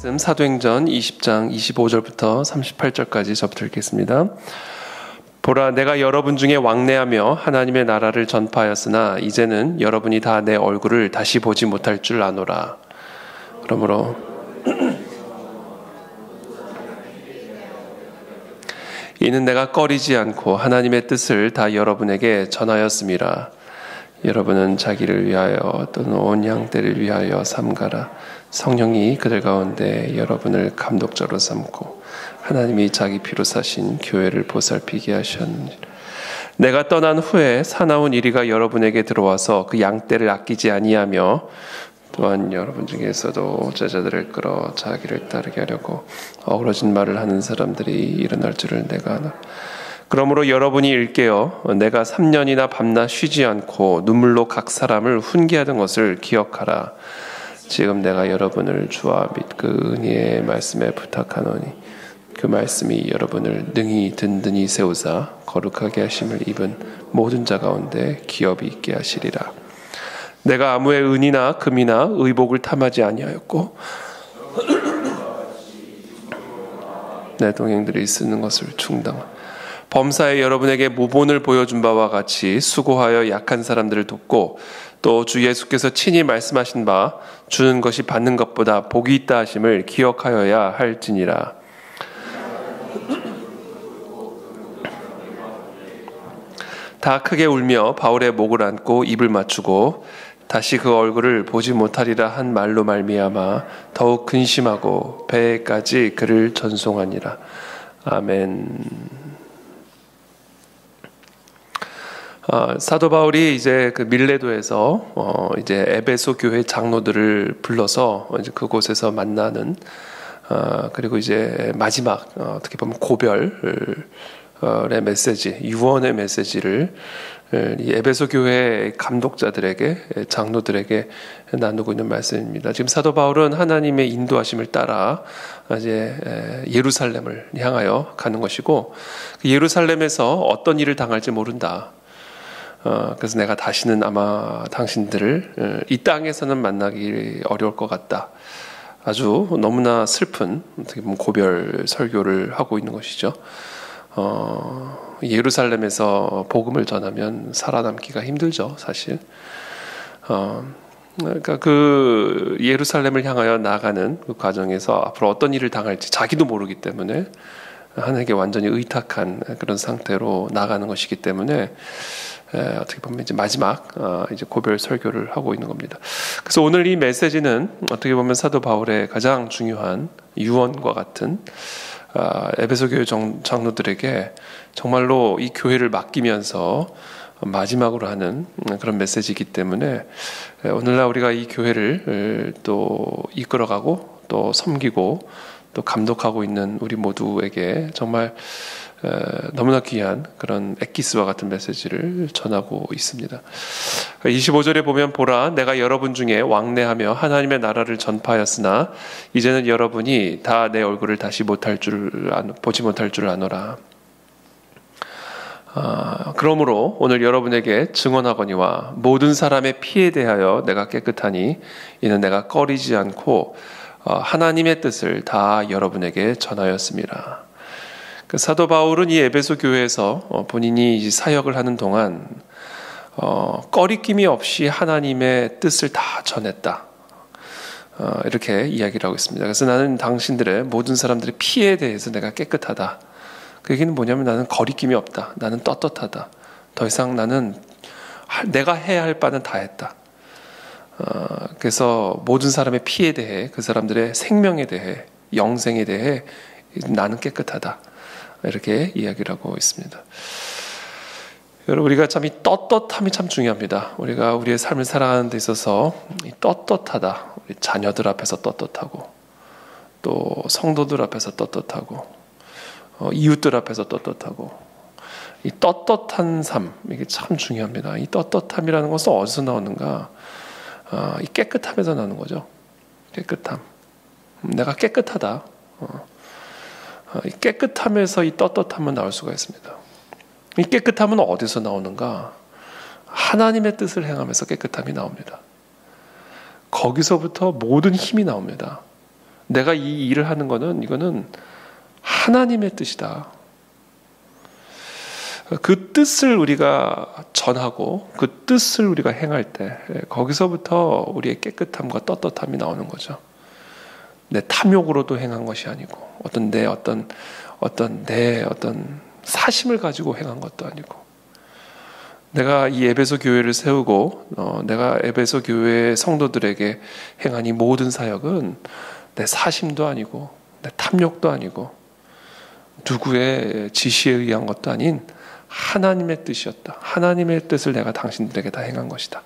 사도행전 20장 25절부터 38절까지 저부터 읽겠습니다. 보라, 내가 여러분 중에 왕래하며 하나님의 나라를 전파하였으나 이제는 여러분이 다 내 얼굴을 다시 보지 못할 줄 아노라. 그러므로 이는 내가 꺼리지 않고 하나님의 뜻을 다 여러분에게 전하였음이라. 여러분은 자기를 위하여 또는 온 양떼를 위하여 삼가라. 성령이 그들 가운데 여러분을 감독자로 삼고 하나님이 자기 피로 사신 교회를 보살피게 하셨느니라. 내가 떠난 후에 사나운 이리가 여러분에게 들어와서 그 양떼를 아끼지 아니하며 또한 여러분 중에서도 제자들을 끌어 자기를 따르게 하려고 어그러진 말을 하는 사람들이 일어날 줄을 내가 아나. 그러므로 여러분이 일깨어 내가 3년이나 밤낮 쉬지 않고 눈물로 각 사람을 훈계하던 것을 기억하라. 지금 내가 여러분을 주와 및 그 은혜의 말씀에 부탁하노니 그 말씀이 여러분을 능히 든든히 세우사 거룩하게 하심을 입은 모든 자 가운데 기업이 있게 하시리라. 내가 아무의 은이나 금이나 의복을 탐하지 아니하였고 내 동행들이 쓰는 것을 충당하라. 범사에 여러분에게 모본을 보여준 바와 같이 수고하여 약한 사람들을 돕고 또 주 예수께서 친히 말씀하신 바 주는 것이 받는 것보다 복이 있다 하심을 기억하여야 할지니라. 다 크게 울며 바울의 목을 안고 입을 맞추고 다시 그 얼굴을 보지 못하리라 한 말로 말미암아 더욱 근심하고 배에까지 그를 전송하니라. 아멘. 사도 바울이 이제 그 밀레도에서 이제 에베소 교회 장로들을 불러서 이제 그곳에서 만나는 그리고 이제 마지막 어떻게 보면 고별의 메시지, 유언의 메시지를 이 에베소 교회 감독자들에게 장로들에게 나누고 있는 말씀입니다. 지금 사도 바울은 하나님의 인도하심을 따라 이제 예루살렘을 향하여 가는 것이고 그 예루살렘에서 어떤 일을 당할지 모른다. 그래서 내가 다시는 아마 당신들을 이 땅에서는 만나기 어려울 것 같다. 아주 너무나 슬픈 어떻게 보면 고별 설교를 하고 있는 것이죠. 예루살렘에서 복음을 전하면 살아남기가 힘들죠, 사실. 그러니까 그 예루살렘을 향하여 나가는 그 과정에서 앞으로 어떤 일을 당할지 자기도 모르기 때문에 하나님께 완전히 의탁한 그런 상태로 나가는 것이기 때문에 어떻게 보면 이제 마지막 이제 고별 설교를 하고 있는 겁니다. 그래서 오늘 이 메시지는 어떻게 보면 사도 바울의 가장 중요한 유언과 같은 에베소 교회 장로들에게 정말로 이 교회를 맡기면서 마지막으로 하는 그런 메시지이기 때문에 오늘날 우리가 이 교회를 또 이끌어가고 또 섬기고 또 감독하고 있는 우리 모두에게 정말 너무나 귀한 그런 엑기스와 같은 메시지를 전하고 있습니다. 25절에 보면 보라, 내가 여러분 중에 왕래하며 하나님의 나라를 전파하였으나 이제는 여러분이 다 내 얼굴을 다시 보지 못할 줄 아노라. 그러므로 오늘 여러분에게 증언하거니와 모든 사람의 피에 대하여 내가 깨끗하니 이는 내가 꺼리지 않고 하나님의 뜻을 다 여러분에게 전하였습니다. 그 사도 바울은 이 에베소 교회에서 본인이 사역을 하는 동안 꺼리낌이 없이 하나님의 뜻을 다 전했다. 이렇게 이야기를 하고 있습니다. 그래서 나는 당신들의 모든 사람들의 피에 대해서 내가 깨끗하다. 그 얘기는 뭐냐면 나는 거리낌이 없다. 나는 떳떳하다. 더 이상 나는 내가 해야 할 바는 다 했다. 그래서 모든 사람의 피에 대해 그 사람들의 생명에 대해 영생에 대해 나는 깨끗하다. 이렇게 이야기를 하고 있습니다. 여러분 우리가 참 이 떳떳함이 참 중요합니다. 우리가 우리의 삶을 살아가는 데 있어서 이 떳떳하다. 우리 자녀들 앞에서 떳떳하고 또 성도들 앞에서 떳떳하고 이웃들 앞에서 떳떳하고 이 떳떳한 삶 이게 참 중요합니다. 이 떳떳함이라는 것은 어디서 나오는가? 이 깨끗함에서 나는 거죠. 깨끗함. 내가 깨끗하다. 이 깨끗함에서 이 떳떳함은 나올 수가 있습니다. 이 깨끗함은 어디서 나오는가? 하나님의 뜻을 행하면서 깨끗함이 나옵니다. 거기서부터 모든 힘이 나옵니다. 내가 이 일을 하는 거는 이거는 하나님의 뜻이다. 그 뜻을 우리가 전하고 그 뜻을 우리가 행할 때 거기서부터 우리의 깨끗함과 떳떳함이 나오는 거죠. 내 탐욕으로도 행한 것이 아니고 어떤 사심을 가지고 행한 것도 아니고 내가 이 에베소 교회를 세우고 내가 에베소 교회의 성도들에게 행한 이 모든 사역은 내 사심도 아니고 내 탐욕도 아니고 누구의 지시에 의한 것도 아닌 하나님의 뜻이었다. 하나님의 뜻을 내가 당신들에게 다 행한 것이다.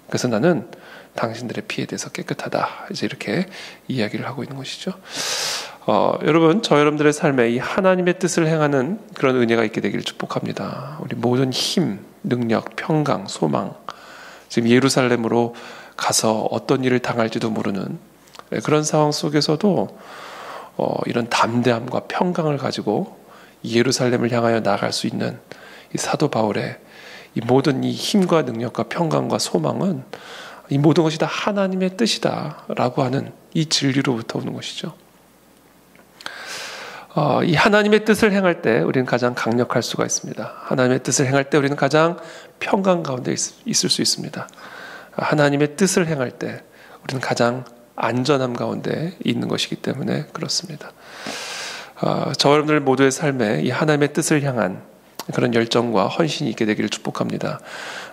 그래서 나는 당신들의 피에 대해서 깨끗하다. 이제 이렇게 이야기를 하고 있는 것이죠. 여러분, 저 여러분들의 삶에 이 하나님의 뜻을 행하는 그런 은혜가 있게 되기를 축복합니다. 우리 모든 힘, 능력, 평강, 소망, 지금 예루살렘으로 가서 어떤 일을 당할지도 모르는 그런 상황 속에서도 이런 담대함과 평강을 가지고 예루살렘을 향하여 나아갈 수 있는 이 사도 바울의 이 모든 이 힘과 능력과 평강과 소망은 이 모든 것이 다 하나님의 뜻이다라고 하는 이 진리로부터 오는 것이죠. 이 하나님의 뜻을 행할 때 우리는 가장 강력할 수가 있습니다. 하나님의 뜻을 행할 때 우리는 가장 평강 가운데 있을 수 있습니다. 하나님의 뜻을 행할 때 우리는 가장 안전함 가운데 있는 것이기 때문에 그렇습니다. 저 여러분들 모두의 삶에 이 하나님의 뜻을 향한 그런 열정과 헌신이 있게 되기를 축복합니다.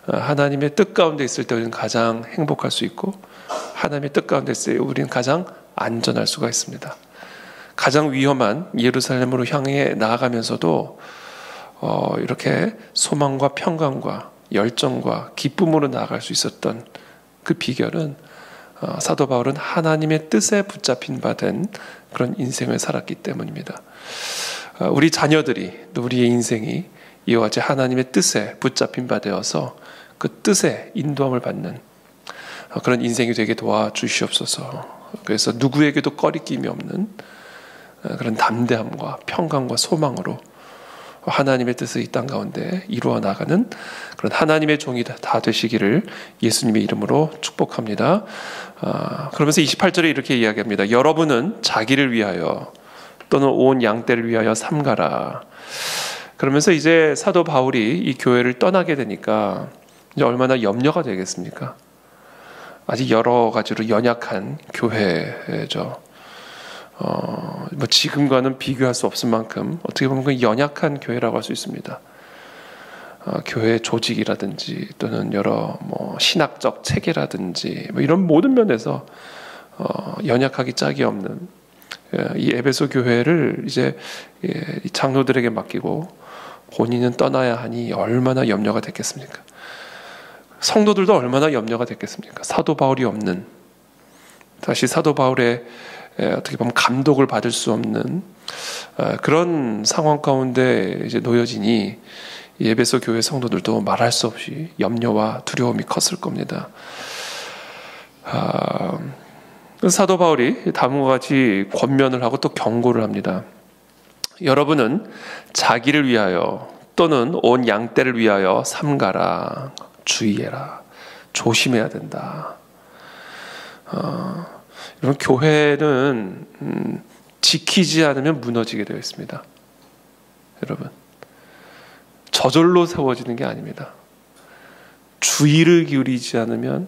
하나님의 뜻 가운데 있을 때 우리는 가장 행복할 수 있고 하나님의 뜻 가운데 있을 때 우리는 가장 안전할 수가 있습니다. 가장 위험한 예루살렘으로 향해 나아가면서도 이렇게 소망과 평강과 열정과 기쁨으로 나아갈 수 있었던 그 비결은 사도 바울은 하나님의 뜻에 붙잡힌 바 된 그런 인생을 살았기 때문입니다. 우리 자녀들이 또 우리의 인생이 이와 같이 하나님의 뜻에 붙잡힌 바 되어서 그 뜻에 인도함을 받는 그런 인생이 되게 도와주시옵소서. 그래서 누구에게도 꺼리낌이 없는 그런 담대함과 평강과 소망으로 하나님의 뜻을 이 땅 가운데 이루어 나가는 그런 하나님의 종이 다 되시기를 예수님의 이름으로 축복합니다. 그러면서 28절에 이렇게 이야기합니다. 여러분은 자기를 위하여 또는 온 양떼를 위하여 삼가라. 그러면서 이제 사도 바울이 이 교회를 떠나게 되니까 이제 얼마나 염려가 되겠습니까? 아직 여러 가지로 연약한 교회죠. 뭐 지금과는 비교할 수 없을 만큼 어떻게 보면 그 연약한 교회라고 할 수 있습니다. 교회 조직이라든지 또는 여러 뭐 신학적 체계라든지 뭐 이런 모든 면에서 연약하기 짝이 없는 이 에베소 교회를 이제 장로들에게 맡기고 본인은 떠나야 하니 얼마나 염려가 됐겠습니까? 성도들도 얼마나 염려가 됐겠습니까? 사도 바울이 없는, 다시 사도 바울의 어떻게 보면 감독을 받을 수 없는 그런 상황 가운데 이제 놓여지니 에베소 교회 성도들도 말할 수 없이 염려와 두려움이 컸을 겁니다. 사도 바울이 다음과 같이 권면을 하고 또 경고를 합니다. 여러분은 자기를 위하여 또는 온 양떼를 위하여 삼가라. 주의해라. 조심해야 된다. 여러분, 교회는 지키지 않으면 무너지게 되어 있습니다. 여러분, 저절로 세워지는 게 아닙니다. 주의를 기울이지 않으면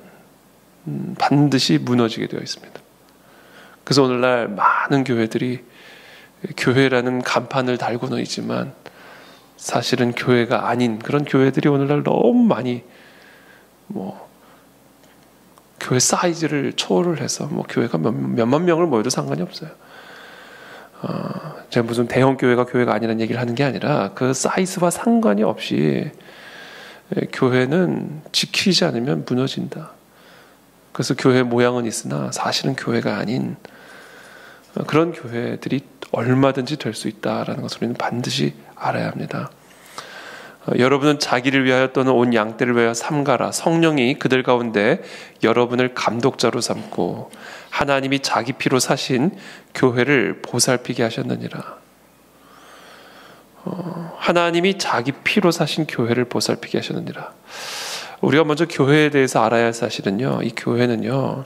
반드시 무너지게 되어 있습니다. 그래서 오늘날 많은 교회들이 교회라는 간판을 달고는 있지만 사실은 교회가 아닌 그런 교회들이 오늘날 너무 많이 교회 사이즈를 초월을 해서 교회가 몇만 명을 모여도 상관이 없어요. 제가 무슨 대형 교회가 아니라는 얘기를 하는 게 아니라 그 사이즈와 상관이 없이 교회는 지키지 않으면 무너진다. 그래서 교회 모양은 있으나 사실은 교회가 아닌 그런 교회들이 얼마든지 될 수 있다라는 것을 우리는 반드시 알아야 합니다. 여러분은 자기를 위하여 또는 온 양떼를 위하여 삼가라. 성령이 그들 가운데 여러분을 감독자로 삼고 하나님이 자기 피로 사신 교회를 보살피게 하셨느니라. 하나님이 자기 피로 사신 교회를 보살피게 하셨느니라. 우리가 먼저 교회에 대해서 알아야 할 사실은요, 이 교회는요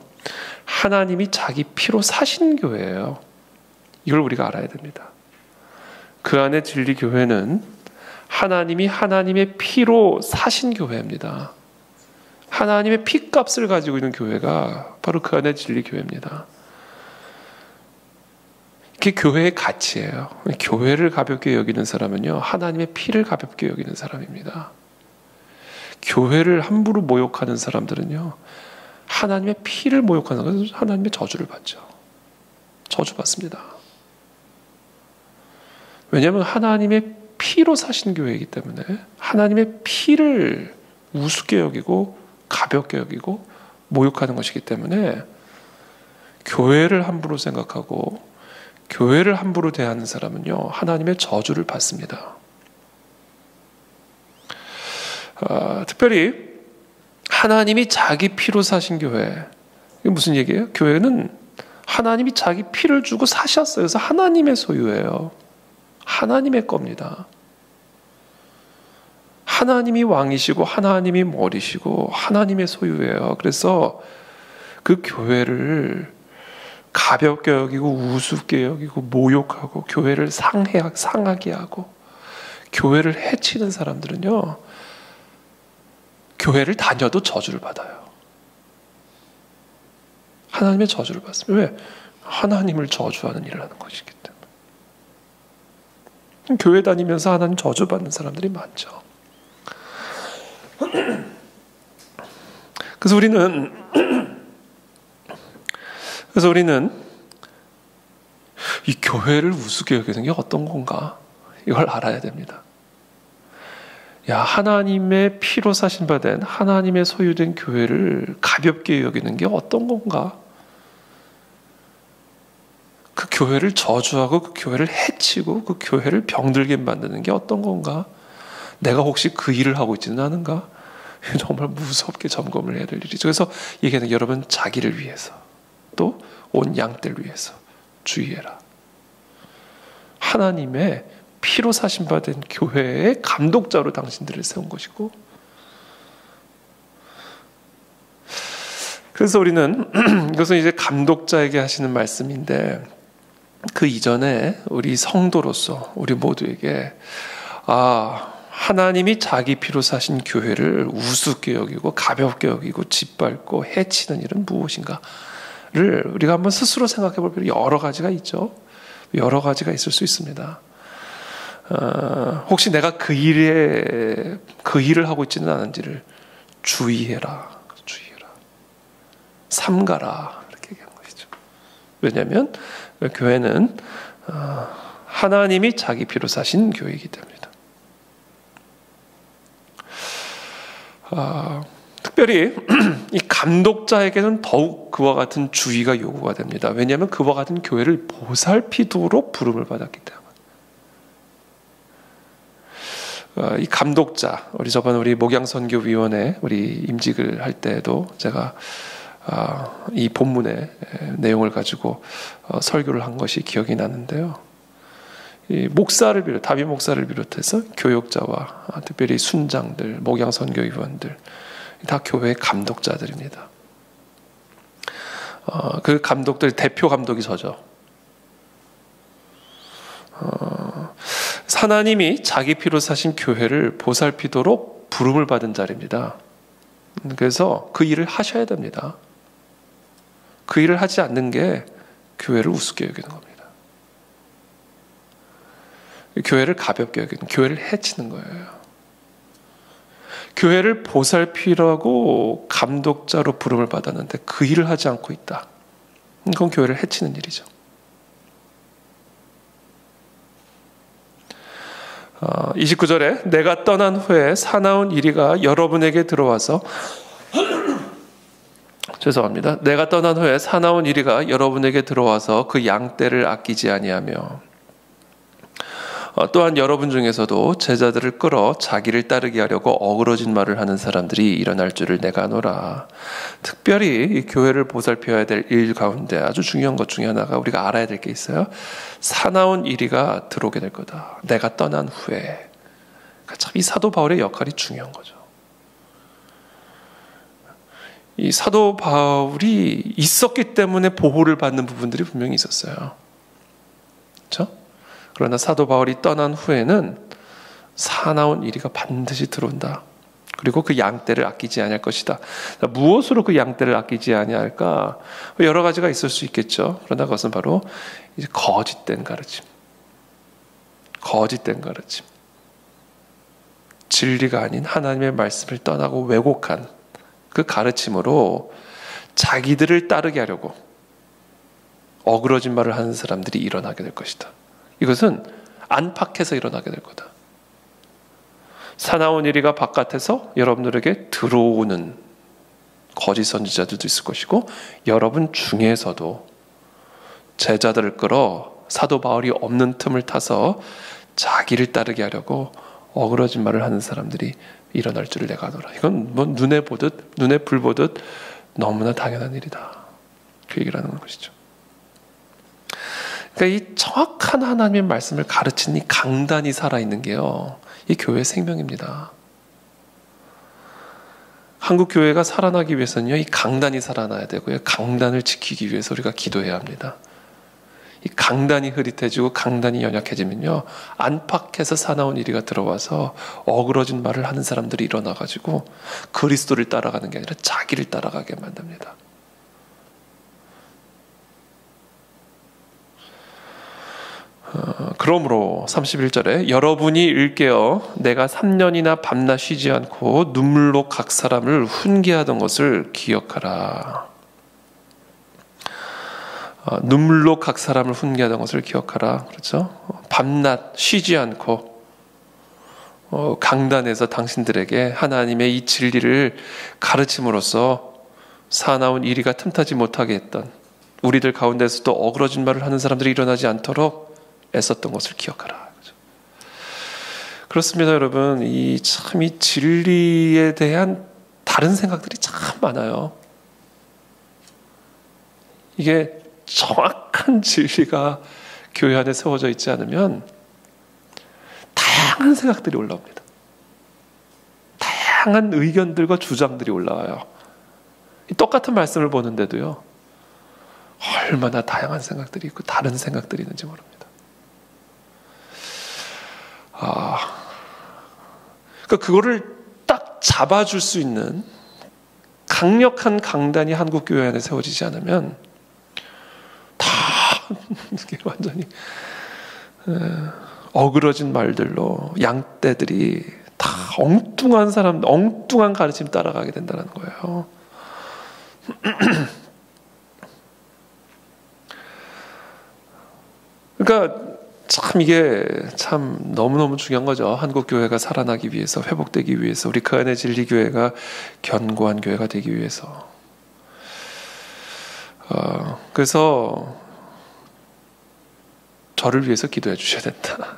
하나님이 자기 피로 사신 교회예요. 이걸 우리가 알아야 됩니다. 그 안에 진리 교회는 하나님이 하나님의 피로 사신 교회입니다. 하나님의 피값을 가지고 있는 교회가 바로 그 안에 진리 교회입니다. 그게 교회의 가치예요. 교회를 가볍게 여기는 사람은요, 하나님의 피를 가볍게 여기는 사람입니다. 교회를 함부로 모욕하는 사람들은요, 하나님의 피를 모욕하는 것은 하나님의 저주를 받죠. 저주받습니다. 왜냐하면 하나님의 피로 사신 교회이기 때문에 하나님의 피를 우습게 여기고 가볍게 여기고 모욕하는 것이기 때문에 교회를 함부로 생각하고 교회를 함부로 대하는 사람은요, 하나님의 저주를 받습니다. 특별히 하나님이 자기 피로 사신 교회, 이게 무슨 얘기예요? 교회는 하나님이 자기 피를 주고 사셨어요. 그래서 하나님의 소유예요. 하나님의 겁니다. 하나님이 왕이시고 하나님이 머리시고 하나님의 소유예요. 그래서 그 교회를 가볍게 여기고 우습게 여기고 모욕하고 교회를 상하게 하고 교회를 해치는 사람들은요, 교회를 다녀도 저주를 받아요. 하나님의 저주를 받습니다. 왜? 하나님을 저주하는 일을 하는 것이기 때문에. 교회 다니면서 하나님 저주받는 사람들이 많죠. 그래서 우리는 이 교회를 우습게 여기는 게 어떤 건가? 이걸 알아야 됩니다. 야, 하나님의 피로 사신 바 된 하나님의 소유된 교회를 가볍게 여기는 게 어떤 건가? 그 교회를 저주하고 그 교회를 해치고 그 교회를 병들게 만드는 게 어떤 건가? 내가 혹시 그 일을 하고 있지는 않은가? 정말 무섭게 점검을 해야 될 일이죠. 그래서 얘기하는 여러분, 자기를 위해서 또 온 양떼를 위해서 주의해라. 하나님의 피로 사신 바 된 교회의 감독자로 당신들을 세운 것이고, 그래서 우리는 이것은 이제 감독자에게 하시는 말씀인데, 그 이전에 우리 성도로서 우리 모두에게 하나님이 자기 피로 사신 교회를 우습게 여기고 가볍게 여기고 짓밟고 해치는 일은 무엇인가를 우리가 한번 스스로 생각해 볼 필요 여러 가지가 있죠. 여러 가지가 있을 수 있습니다. 혹시 내가 그 일을 하고 있지는 않은지를 주의해라. 삼가라. 이렇게 얘기한 것이죠. 왜냐하면 교회는 하나님이 자기 피로 사신 교회이기 때문이다. 특별히 이 감독자에게는 더욱 그와 같은 주의가 요구가 됩니다. 왜냐하면 그와 같은 교회를 보살피도록 부름을 받았기 때문에. 이 감독자, 우리 목양선교위원회 우리 임직을 할 때에도 제가 이 본문의 내용을 가지고 설교를 한 것이 기억이 나는데요. 이 다비 목사를 비롯해서 교역자와 특별히 순장들, 목양선교위원들 다 교회의 감독자들입니다. 그 감독들 대표 감독이 저죠. 하나님이 자기 피로 사신 교회를 보살피도록 부름을 받은 자리입니다. 그래서 그 일을 하셔야 됩니다. 그 일을 하지 않는 게 교회를 우습게 여기는 겁니다. 교회를 가볍게 여기는, 교회를 해치는 거예요. 교회를 보살피라고 감독자로 부름을 받았는데 그 일을 하지 않고 있다. 그건 교회를 해치는 일이죠. 29절에 내가 떠난 후에 사나운 이리가 여러분에게 들어와서 죄송합니다. 내가 떠난 후에 사나운 이리가 여러분에게 들어와서 그 양떼를 아끼지 아니하며 또한 여러분 중에서도 제자들을 끌어 자기를 따르게 하려고 어그러진 말을 하는 사람들이 일어날 줄을 내가 아노라. 특별히 이 교회를 보살펴야 될 일 가운데 아주 중요한 것 중에 하나가 우리가 알아야 될 게 있어요. 사나운 이리가 들어오게 될 거다. 내가 떠난 후에. 참 이 사도 바울의 역할이 중요한 거죠. 이 사도 바울이 있었기 때문에 보호를 받는 부분들이 분명히 있었어요. 그렇죠? 그러나 사도 바울이 떠난 후에는 사나운 이리가 반드시 들어온다. 그리고 그 양떼를 아끼지 아니할 것이다. 무엇으로 그 양떼를 아끼지 아니할까? 여러 가지가 있을 수 있겠죠. 그러나 그것은 바로 이제 거짓된 가르침. 거짓된 가르침. 진리가 아닌 하나님의 말씀을 떠나고 왜곡한 그 가르침으로 자기들을 따르게 하려고 어그러진 말을 하는 사람들이 일어나게 될 것이다. 이것은 안팎에서 일어나게 될 거다. 사나운 이리가 바깥에서 여러분들에게 들어오는 거짓 선지자들도 있을 것이고, 여러분 중에서도 제자들을 끌어 사도 바울이 없는 틈을 타서 자기를 따르게 하려고 어그러진 말을 하는 사람들이 일어날 줄을 내가 아노라. 이건 뭐 눈에 불 보듯 너무나 당연한 일이다. 그 얘기를 하는 것이죠. 그러니까 이 정확한 하나님의 말씀을 가르치는 이 강단이 살아있는 게요, 이 교회의 생명입니다. 한국 교회가 살아나기 위해서는요, 이 강단이 살아나야 되고요, 강단을 지키기 위해서 우리가 기도해야 합니다. 이 강단이 흐릿해지고 강단이 연약해지면요, 안팎에서 사나운 이리가 들어와서 어그러진 말을 하는 사람들이 일어나가지고 그리스도를 따라가는 게 아니라 자기를 따라가게 만듭니다. 그러므로 31절에 여러분이 일깨어 내가 3년이나 밤낮 쉬지 않고 눈물로 각 사람을 훈계하던 것을 기억하라. 눈물로 각 사람을 훈계하던 것을 기억하라. 그렇죠? 밤낮 쉬지 않고 강단에서 당신들에게 하나님의 이 진리를 가르침으로써 사나운 이리가 틈타지 못하게 했던, 우리들 가운데서도 어그러진 말을 하는 사람들이 일어나지 않도록 애썼던 것을 기억하라. 그렇습니다, 여러분. 이 진리에 대한 다른 생각들이 참 많아요. 이게 정확한 진리가 교회 안에 세워져 있지 않으면 다양한 생각들이 올라옵니다. 다양한 의견들과 주장들이 올라와요. 똑같은 말씀을 보는데도요, 얼마나 다양한 생각들이 있고 다른 생각들이 있는지 모릅니다. 그러니까 그거를 딱 잡아줄 수 있는 강력한 강단이 한국 교회 안에 세워지지 않으면 다 이게 완전히 어그러진 말들로 양떼들이 다 엉뚱한 가르침 따라가게 된다는 거예요. 그러니까 참 이게 참 너무너무 중요한 거죠. 한국 교회가 살아나기 위해서, 회복되기 위해서, 우리 그 안에 진리 교회가 견고한 교회가 되기 위해서. 그래서 저를 위해서 기도해 주셔야 된다.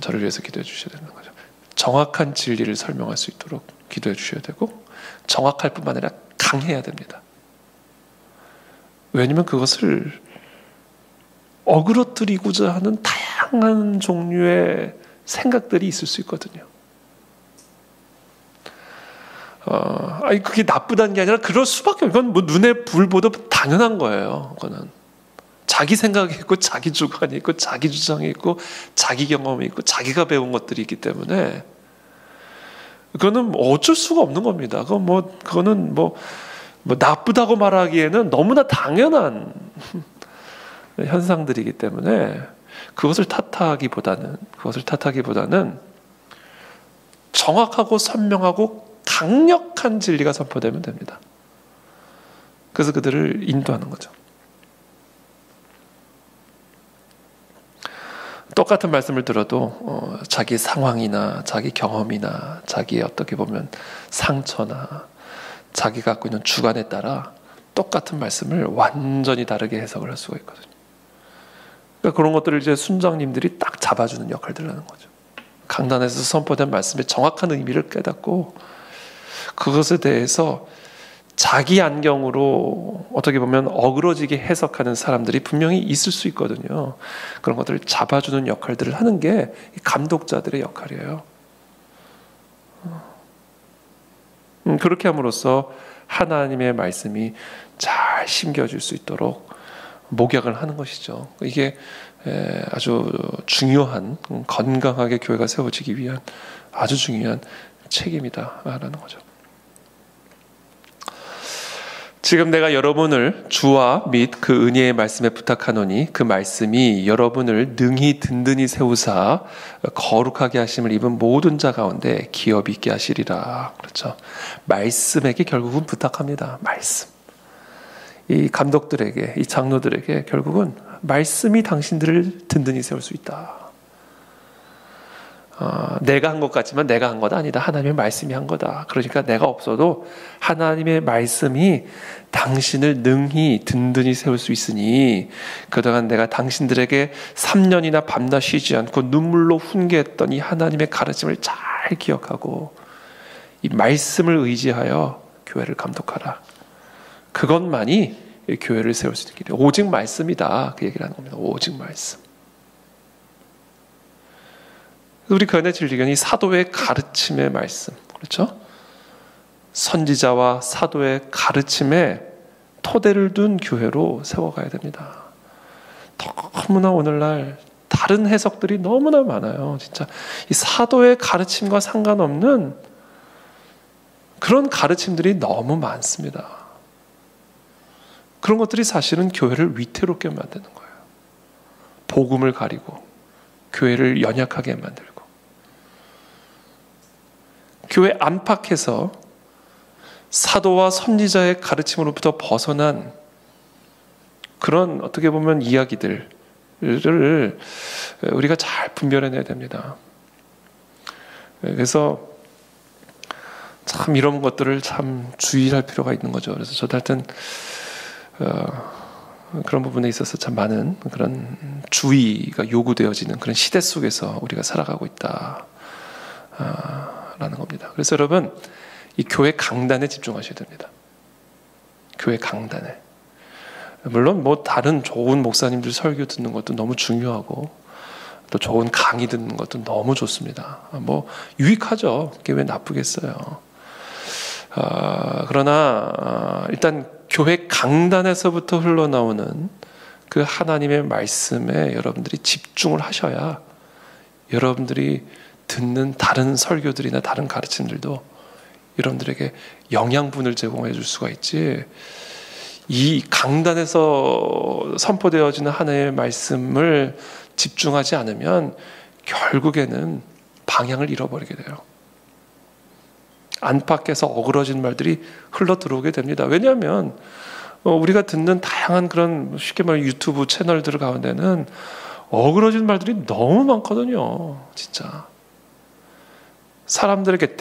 저를 위해서 기도해 주셔야 되는 거죠. 정확한 진리를 설명할 수 있도록 기도해 주셔야 되고, 정확할 뿐만 아니라 강해야 됩니다. 왜냐하면 그것을 어그러뜨리고자 하는 다양한 종류의 생각들이 있을 수 있거든요. 그게 나쁘다는 게 아니라 그럴 수밖에 없어요. 이건 뭐 눈에 불 보듯 당연한 거예요. 그거는 자기 생각이 있고, 자기 주관이 있고, 자기 주장이 있고, 자기 경험이 있고, 자기가 배운 것들이 있기 때문에 그거는 어쩔 수가 없는 겁니다. 그거는 나쁘다고 말하기에는 너무나 당연한 현상들이기 때문에 그것을 탓하기보다는 정확하고 선명하고 강력한 진리가 선포되면 됩니다. 그래서 그들을 인도하는 거죠. 똑같은 말씀을 들어도 자기 상황이나 자기 경험이나 자기의 어떻게 보면 상처나 자기가 갖고 있는 주관에 따라 똑같은 말씀을 완전히 다르게 해석을 할 수가 있거든요. 그러니까 그런 것들을 이제 순장님들이 딱 잡아주는 역할들을 하는 거죠. 강단에서 선포된 말씀의 정확한 의미를 깨닫고 그것에 대해서 자기 안경으로 어떻게 보면 어그러지게 해석하는 사람들이 분명히 있을 수 있거든요. 그런 것들을 잡아주는 역할들을 하는 게 감독자들의 역할이에요. 그렇게 함으로써 하나님의 말씀이 잘 심겨질 수 있도록 목약을 하는 것이죠. 이게 아주 중요한, 건강하게 교회가 세워지기 위한 아주 중요한 책임이다라는 거죠. 지금 내가 여러분을 주와 및 그 은혜의 말씀에 부탁하노니 그 말씀이 여러분을 능히 든든히 세우사 거룩하게 하심을 입은 모든 자 가운데 기업 있게 하시리라. 그렇죠. 말씀에게 결국은 부탁합니다. 말씀. 이 감독들에게, 이 장로들에게 결국은 말씀이 당신들을 든든히 세울 수 있다. 내가 한 것 같지만 내가 한 것 아니다. 하나님의 말씀이 한 거다. 그러니까 내가 없어도 하나님의 말씀이 당신을 능히 든든히 세울 수 있으니 그동안 내가 당신들에게 3년이나 밤낮 쉬지 않고 눈물로 훈계했던 이 하나님의 가르침을 잘 기억하고 이 말씀을 의지하여 교회를 감독하라. 그것만이 교회를 세울 수 있는 길이에요. 오직 말씀이다. 그 얘기를 하는 겁니다. 오직 말씀. 우리 교회 진리견이 사도의 가르침의 말씀, 그렇죠? 선지자와 사도의 가르침에 토대를 둔 교회로 세워가야 됩니다. 너무나 오늘날 다른 해석들이 너무나 많아요. 진짜 이 사도의 가르침과 상관없는 그런 가르침들이 너무 많습니다. 그런 것들이 사실은 교회를 위태롭게 만드는 거예요. 복음을 가리고 교회를 연약하게 만들고 교회 안팎에서 사도와 선지자의 가르침으로부터 벗어난 그런 어떻게 보면 이야기들을 우리가 잘 분별해내야 됩니다. 그래서 참 이런 것들을 참 주의할 필요가 있는 거죠. 그래서 저도 하여튼 그런 부분에 있어서 참 많은 그런 주의가 요구되어지는 그런 시대 속에서 우리가 살아가고 있다 라는 겁니다. 그래서 여러분 이 교회 강단에 집중하셔야 됩니다. 교회 강단에. 물론 뭐 다른 좋은 목사님들 설교 듣는 것도 너무 중요하고 또 좋은 강의 듣는 것도 너무 좋습니다. 뭐 유익하죠. 그게 왜 나쁘겠어요. 그러나 일단 교회 강단에서부터 흘러나오는 그 하나님의 말씀에 여러분들이 집중을 하셔야 여러분들이 듣는 다른 설교들이나 다른 가르침들도 여러분들에게 영양분을 제공해 줄 수가 있지, 이 강단에서 선포되어지는 하나님의 말씀을 집중하지 않으면 결국에는 방향을 잃어버리게 돼요. 안팎에서 어그러진 말들이 흘러 들어오게 됩니다. 왜냐하면 우리가 듣는 다양한 그런 쉽게 말하면 유튜브 채널들 가운데는 어그러진 말들이 너무 많거든요. 진짜 사람들에게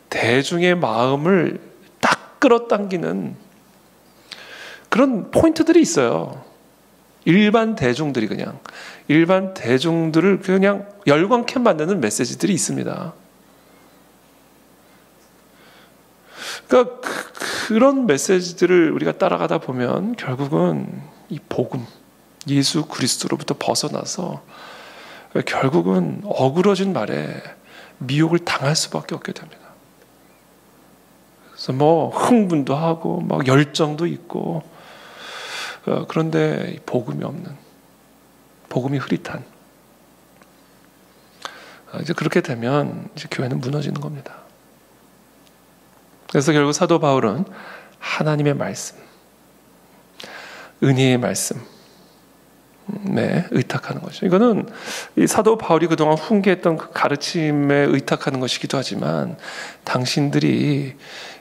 대중의 마음을 딱 끌어당기는 그런 포인트들이 있어요. 일반 대중들을 그냥 열광케 만드는 메시지들이 있습니다. 그러니까 그런 메시지들을 우리가 따라가다 보면 결국은 이 복음, 예수 그리스도로부터 벗어나서 결국은 어그러진 말에 미혹을 당할 수밖에 없게 됩니다. 그래서 뭐 흥분도 하고 막 열정도 있고 그런데 복음이 없는, 복음이 흐릿한, 이제 그렇게 되면 이제 교회는 무너지는 겁니다. 그래서 결국 사도 바울은 하나님의 말씀, 은혜의 말씀에 의탁하는 거죠. 이거는 이 사도 바울이 그동안 훈계했던 그 가르침에 의탁하는 것이기도 하지만 당신들이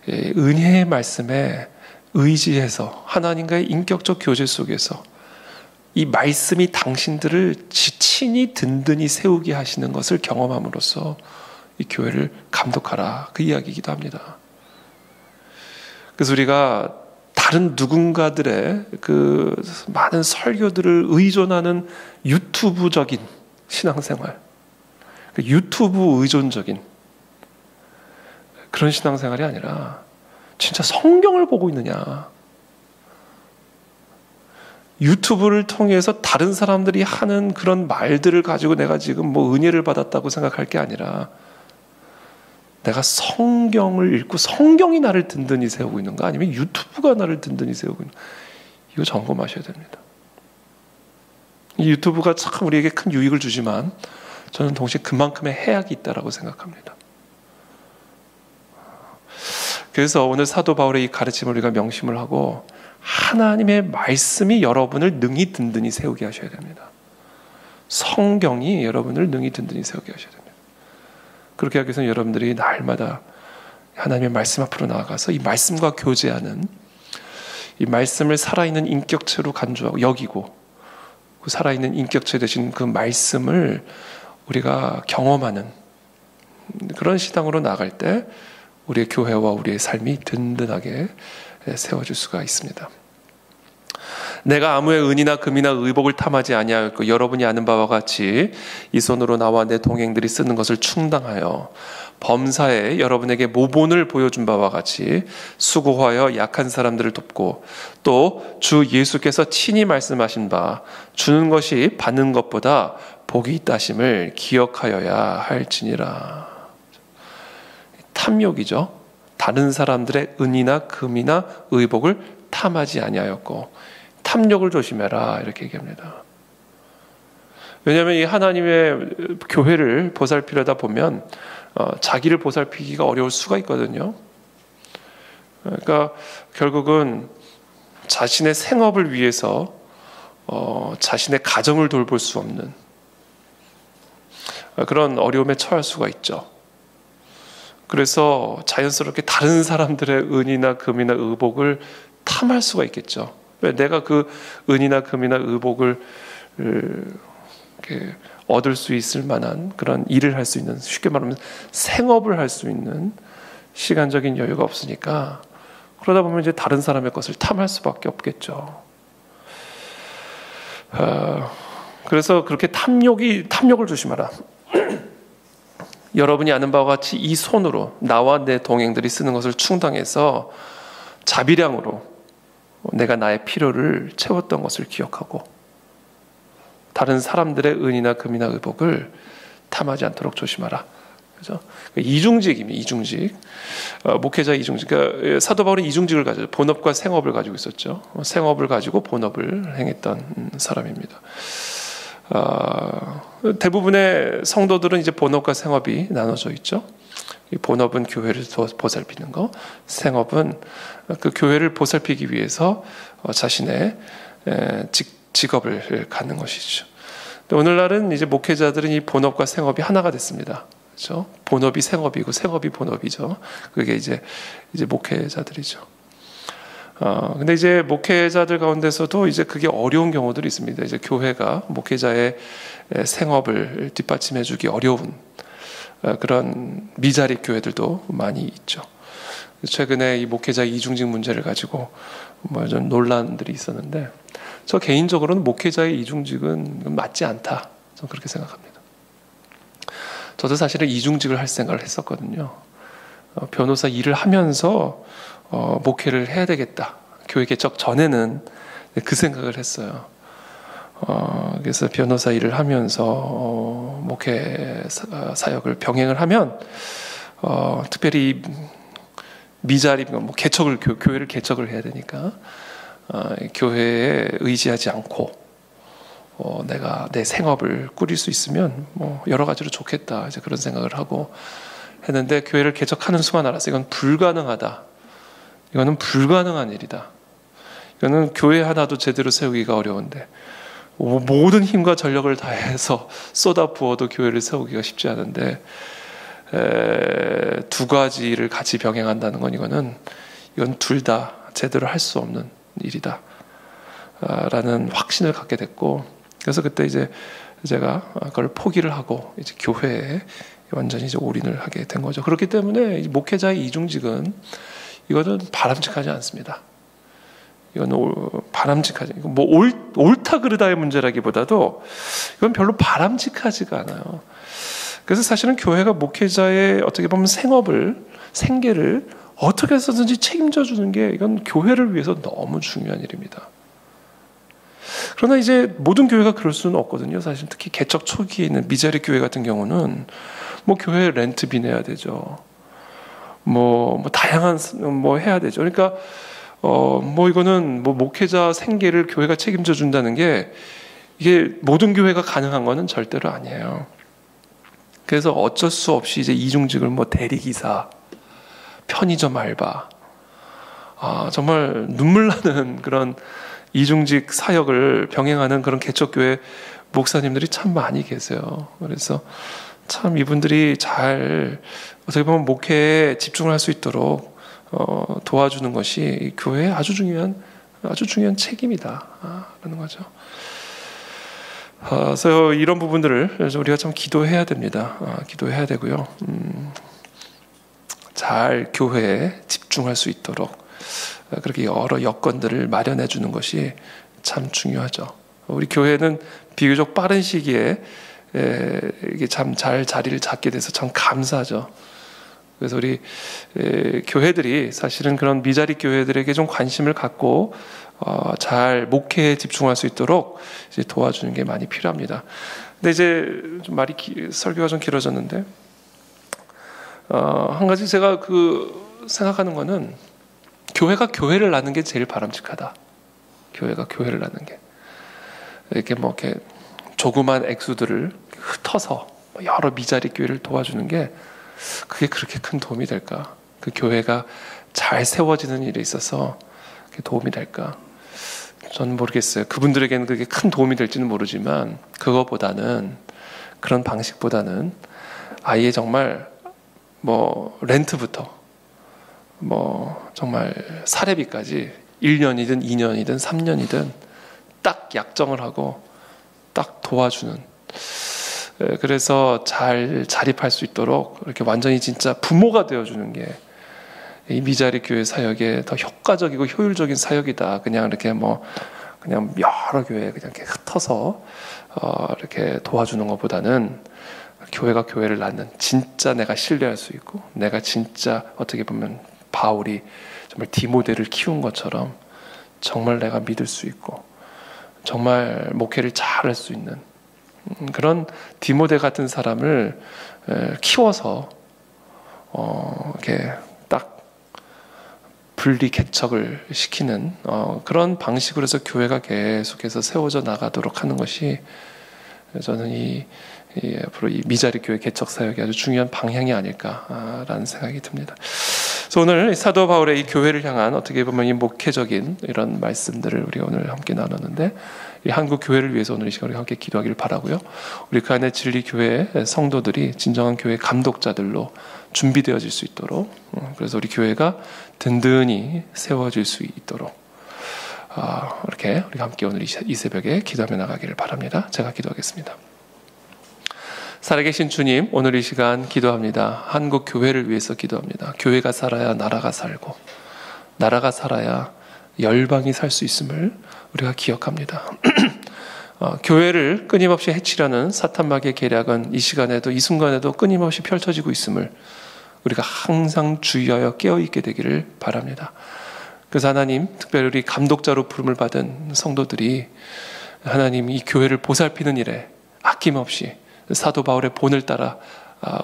은혜의 말씀에 의지해서 하나님과의 인격적 교제 속에서 이 말씀이 당신들을 친히 든든히 세우게 하시는 것을 경험함으로써 이 교회를 감독하라, 그 이야기이기도 합니다. 그래서 우리가 다른 누군가들의 그 많은 설교들을 의존하는 유튜브적인 신앙생활, 유튜브 의존적인 그런 신앙생활이 아니라 진짜 성경을 보고 있느냐, 유튜브를 통해서 다른 사람들이 하는 그런 말들을 가지고 내가 지금 뭐 은혜를 받았다고 생각할 게 아니라 내가 성경을 읽고 성경이 나를 든든히 세우고 있는가, 아니면 유튜브가 나를 든든히 세우고 있는가, 이거 점검하셔야 됩니다. 이 유튜브가 참 우리에게 큰 유익을 주지만 저는 동시에 그만큼의 해악이 있다고 생각합니다. 그래서 오늘 사도 바울의 이 가르침을 우리가 명심을 하고 하나님의 말씀이 여러분을 능히 든든히 세우게 하셔야 됩니다. 성경이 여러분을 능히 든든히 세우게 하셔야 됩니다. 그렇게 하기 위해서는 여러분들이 날마다 하나님의 말씀 앞으로 나아가서 이 말씀과 교제하는, 이 말씀을 살아있는 인격체로 간주하고 여기고, 그 살아있는 인격체 되신 그 말씀을 우리가 경험하는 그런 신앙으로 나아갈 때 우리의 교회와 우리의 삶이 든든하게 세워질 수가 있습니다. 내가 아무의 은이나 금이나 의복을 탐하지 아니하였고 여러분이 아는 바와 같이 이 손으로 나와 내 동행들이 쓰는 것을 충당하여 범사에 여러분에게 모본을 보여준 바와 같이 수고하여 약한 사람들을 돕고 또 주 예수께서 친히 말씀하신 바 주는 것이 받는 것보다 복이 있다심을 기억하여야 할지니라. 탐욕이죠. 다른 사람들의 은이나 금이나 의복을 탐하지 아니하였고 탐욕을 조심해라, 이렇게 얘기합니다. 왜냐하면 이 하나님의 교회를 보살피려다 보면 자기를 보살피기가 어려울 수가 있거든요. 그러니까 결국은 자신의 생업을 위해서 자신의 가정을 돌볼 수 없는 그런 어려움에 처할 수가 있죠. 그래서 자연스럽게 다른 사람들의 은이나 금이나 의복을 탐할 수가 있겠죠. 왜? 내가 그 은이나 금이나 의복을 이렇게 얻을 수 있을 만한 그런 일을 할 수 있는, 쉽게 말하면 생업을 할 수 있는 시간적인 여유가 없으니까, 그러다 보면 이제 다른 사람의 것을 탐할 수밖에 없겠죠. 그래서 그렇게 탐욕을 조심하라. 여러분이 아는 바와 같이 이 손으로 나와 내 동행들이 쓰는 것을 충당해서 자비량으로 내가 나의 필요를 채웠던 것을 기억하고 다른 사람들의 은이나 금이나 의복을 탐하지 않도록 조심하라. 그죠? 이중직입니다. 이중직. 목회자 이중직. 그러니까 사도 바울은 이중직을 가지고 본업과 생업을 가지고 있었죠. 생업을 가지고 본업을 행했던 사람입니다. 대부분의 성도들은 이제 본업과 생업이 나눠져 있죠. 이 본업은 교회를 보살피는 거, 생업은 그 교회를 보살피기 위해서 자신의 직업을 갖는 것이죠. 오늘날은 이제 목회자들은 이 본업과 생업이 하나가 됐습니다. 그렇죠? 본업이 생업이고 생업이 본업이죠. 그게 이제 목회자들이죠. 근데 이제 목회자들 가운데서도 이제 그게 어려운 경우들이 있습니다. 이제 교회가 목회자의 생업을 뒷받침해주기 어려운 그런 미자리 교회들도 많이 있죠. 최근에 이 목회자 이중직 문제를 가지고 좀 논란들이 있었는데, 저 개인적으로는 목회자의 이중직은 맞지 않다, 저는 그렇게 생각합니다. 저도 사실은 이중직을 할 생각을 했었거든요. 변호사 일을 하면서 목회를 해야 되겠다. 교회 개척 전에는 그 생각을 했어요. 그래서 변호사 일을 하면서 목회 사역을 병행을 하면 특별히 미자리 개척을 교회를 개척을 해야 되니까 교회에 의지하지 않고 내가 내 생업을 꾸릴 수 있으면 여러 가지로 좋겠다, 이제 그런 생각을 하고 했는데, 교회를 개척하는 순간 알았어요. 이건 불가능하다. 이거는 불가능한 일이다. 이거는 교회 하나도 제대로 세우기가 어려운데 모든 힘과 전력을 다해서 쏟아 부어도 교회를 세우기가 쉽지 않은데, 두 가지를 같이 병행한다는 건 이건 둘 다 제대로 할 수 없는 일이다 라는 확신을 갖게 됐고, 그래서 그때 이제 제가 그걸 포기를 하고 이제 교회에 완전히 이제 올인을 하게 된 거죠. 그렇기 때문에 목회자의 이중직은 이거는 바람직하지 않습니다. 이건 바람직하지, 옳다 그르다의 문제라기보다도 이건 별로 바람직하지가 않아요. 그래서 사실은 교회가 목회자의 어떻게 보면 생계를 어떻게 해서든지 책임져 주는 게, 이건 교회를 위해서 너무 중요한 일입니다. 그러나 이제 모든 교회가 그럴 수는 없거든요. 사실 특히 개척 초기에 있는 미자리 교회 같은 경우는 교회 렌트비 내야 되죠. 뭐 다양한 해야 되죠. 그러니까 이거는 목회자 생계를 교회가 책임져 준다는 게 이게 모든 교회가 가능한 거는 절대로 아니에요. 그래서 어쩔 수 없이 이제 이중직을 대리기사, 편의점 알바, 정말 눈물 나는 그런 이중직 사역을 병행하는 그런 개척교회 목사님들이 참 많이 계세요. 그래서 참 이분들이 잘 어떻게 보면 목회에 집중을 할 수 있도록 도와주는 것이 교회의 아주 중요한 책임이다 라는 거죠. 그래서 이런 부분들을 우리가 참 기도해야 됩니다. 기도해야 되고요. 잘 교회에 집중할 수 있도록 그렇게 여러 여건들을 마련해 주는 것이 참 중요하죠. 우리 교회는 비교적 빠른 시기에 이게 참 잘 자리를 잡게 돼서 참 감사하죠. 그래서 우리 교회들이 사실은 그런 미자리 교회들에게 좀 관심을 갖고 잘 목회에 집중할 수 있도록 이제 도와주는 게 많이 필요합니다. 근데 이제 좀 설교가 좀 길어졌는데 한 가지 제가 생각하는 거는 교회가 교회를 낳는 게 제일 바람직하다. 교회가 교회를 낳는 게 이렇게 이렇게 조그만 액수들을 흩어서 여러 미자리 교회를 도와주는 게 그게 그렇게 큰 도움이 될까? 그 교회가 잘 세워지는 일에 있어서 도움이 될까? 저는 모르겠어요. 그분들에게는 그게 큰 도움이 될지는 모르지만 그런 방식보다는 아예 정말 렌트부터 정말 사례비까지 1년이든 2년이든 3년이든 딱 약정을 하고 딱 도와주는, 그래서 잘 자립할 수 있도록 이렇게 완전히 진짜 부모가 되어주는 게 이 미자리 교회 사역에 더 효과적이고 효율적인 사역이다. 그냥 이렇게 그냥 여러 교회 그냥 이렇게 흩어서 이렇게 도와주는 것보다는 교회가 교회를 낳는, 진짜 내가 신뢰할 수 있고 내가 진짜 어떻게 보면 바울이 정말 디모데를 키운 것처럼 정말 내가 믿을 수 있고 정말 목회를 잘할 수 있는 그런 디모데 같은 사람을 키워서 이렇게 딱 분리 개척을 시키는 그런 방식으로 해서 교회가 계속해서 세워져 나가도록 하는 것이 저는 앞으로 이 미자리 교회 개척 사역이 아주 중요한 방향이 아닐까라는 생각이 듭니다. 그래서 오늘 사도 바울의 이 교회를 향한 어떻게 보면 이 목회적인 이런 말씀들을 우리가 오늘 함께 나눴는데, 이 한국 교회를 위해서 오늘 이 시간에 함께 기도하기를 바라고요. 우리 그 안에 진리 교회 성도들이 진정한 교회 감독자들로 준비되어질 수 있도록, 그래서 우리 교회가 든든히 세워질 수 있도록 이렇게 우리가 함께 오늘 이 새벽에 기도하며 나가기를 바랍니다. 제가 기도하겠습니다. 살아계신 주님, 오늘 이 시간 기도합니다. 한국 교회를 위해서 기도합니다. 교회가 살아야 나라가 살고, 나라가 살아야 열방이 살 수 있음을 우리가 기억합니다. 교회를 끊임없이 해치려는 사탄마귀의 계략은 이 시간에도, 이 순간에도 끊임없이 펼쳐지고 있음을 우리가 항상 주의하여 깨어있게 되기를 바랍니다. 그래서 하나님, 특별히 우리 감독자로 부름을 받은 성도들이 하나님 이 교회를 보살피는 일에 아낌없이 사도 바울의 본을 따라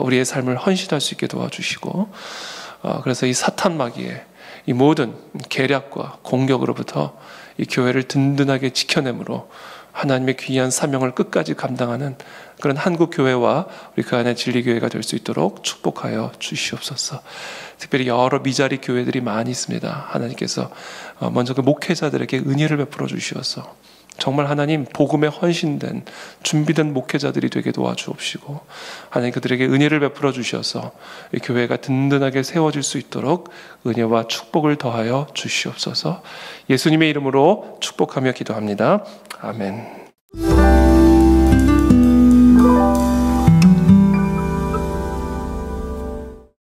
우리의 삶을 헌신할 수 있게 도와주시고, 그래서 이 사탄 마귀의 이 모든 계략과 공격으로부터 이 교회를 든든하게 지켜내므로 하나님의 귀한 사명을 끝까지 감당하는 그런 한국 교회와 우리 그 안에 진리교회가 될 수 있도록 축복하여 주시옵소서. 특별히 여러 미자리 교회들이 많이 있습니다. 하나님께서 먼저 그 목회자들에게 은혜를 베풀어 주시어서 정말 하나님 복음에 헌신된 준비된 목회자들이 되게 도와주옵시고, 하나님 그들에게 은혜를 베풀어 주셔서 이 교회가 든든하게 세워질 수 있도록 은혜와 축복을 더하여 주시옵소서. 예수님의 이름으로 축복하며 기도합니다. 아멘.